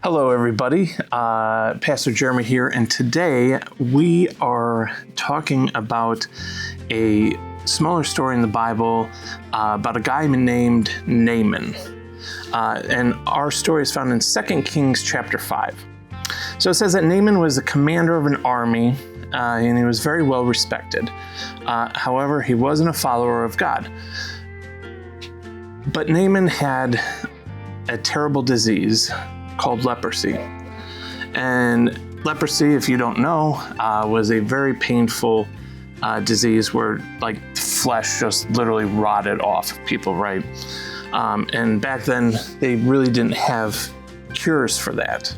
Hello, everybody. Pastor Jeremy here, and today we are talking about a smaller story in the Bible about a guy named Naaman. And our story is found in 2 Kings chapter 5. So it says that Naaman was the commander of an army, and he was very well respected. However, he wasn't a follower of God. But Naaman had a terrible disease called leprosy. And leprosy, if you don't know, was a very painful disease where flesh just literally rotted off of people, right? And back then, they really didn't have cures for that.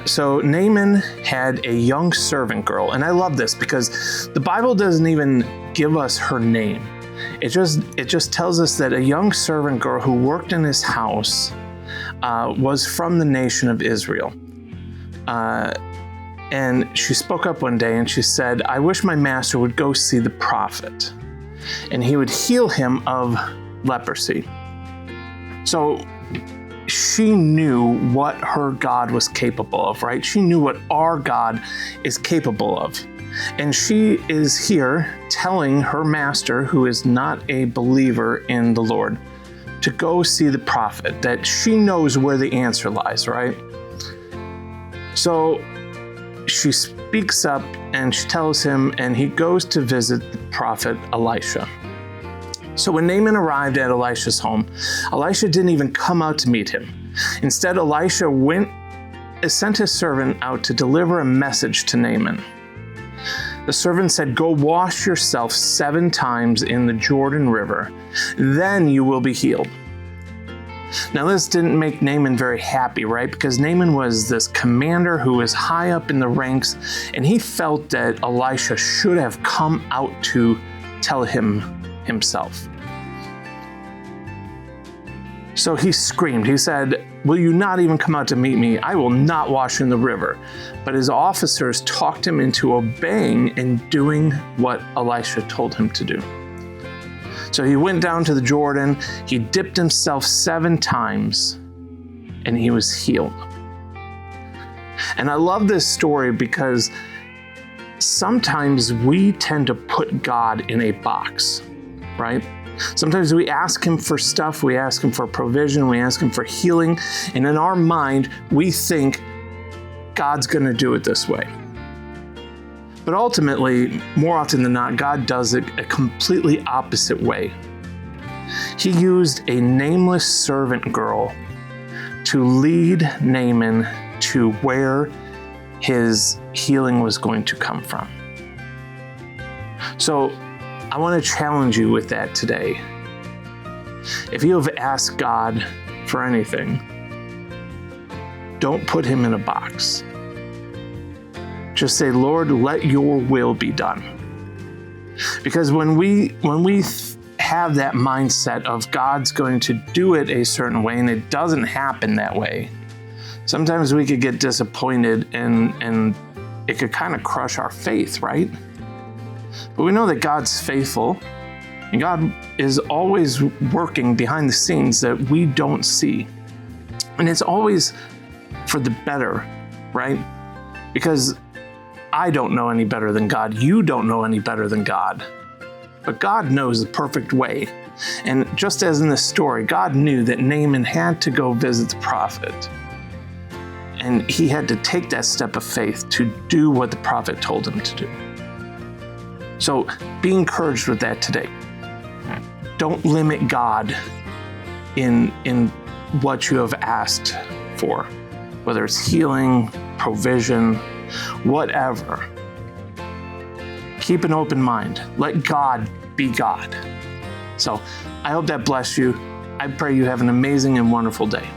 So Naaman had a young servant girl, and I love this because the Bible doesn't even give us her name. It just tells us that a young servant girl who worked in his house was from the nation of Israel. And she spoke up one day and she said, "I wish my master would go see the prophet and he would heal him of leprosy." So she knew what her God was capable of, right? She knew what our God is capable of. And she is here telling her master, who is not a believer in the Lord, to go see the prophet, that she knows where the answer lies, right? So she speaks up and she tells him, and he goes to visit the prophet Elisha. So when Naaman arrived at Elisha's home, Elisha didn't even come out to meet him. Instead, Elisha sent his servant out to deliver a message to Naaman. The servant said, "Go wash yourself 7 times in the Jordan River, then you will be healed." Now this didn't make Naaman very happy, right? Because Naaman was this commander who was high up in the ranks, and he felt that Elisha should have come out to tell him himself. So he screamed. He said, "Will you not even come out to meet me? I will not wash in the river." But his officers talked him into obeying and doing what Elisha told him to do. So he went down to the Jordan, he dipped himself 7 times, and he was healed. And I love this story because sometimes we tend to put God in a box, right? Sometimes we ask him for stuff, we ask him for provision, we ask him for healing, and in our mind, we think God's going to do it this way. But ultimately, more often than not, God does it a completely opposite way. He used a nameless servant girl to lead Naaman to where his healing was going to come from. So I want to challenge you with that today. If you have asked God for anything, don't put him in a box. Just say, "Lord, let your will be done." Because when we have that mindset of God's going to do it a certain way and it doesn't happen that way, sometimes we could get disappointed and it could kind of crush our faith, right? But we know that God's faithful and God is always working behind the scenes that we don't see. And it's always for the better, right? Because I don't know any better than God. You don't know any better than God. But God knows the perfect way. And just as in this story, God knew that Naaman had to go visit the prophet. And he had to take that step of faith to do what the prophet told him to do. So be encouraged with that today. Don't limit God in what you have asked for, whether it's healing, provision, whatever. Keep an open mind. Let God be God. So I hope that blessed you. I pray you have an amazing and wonderful day.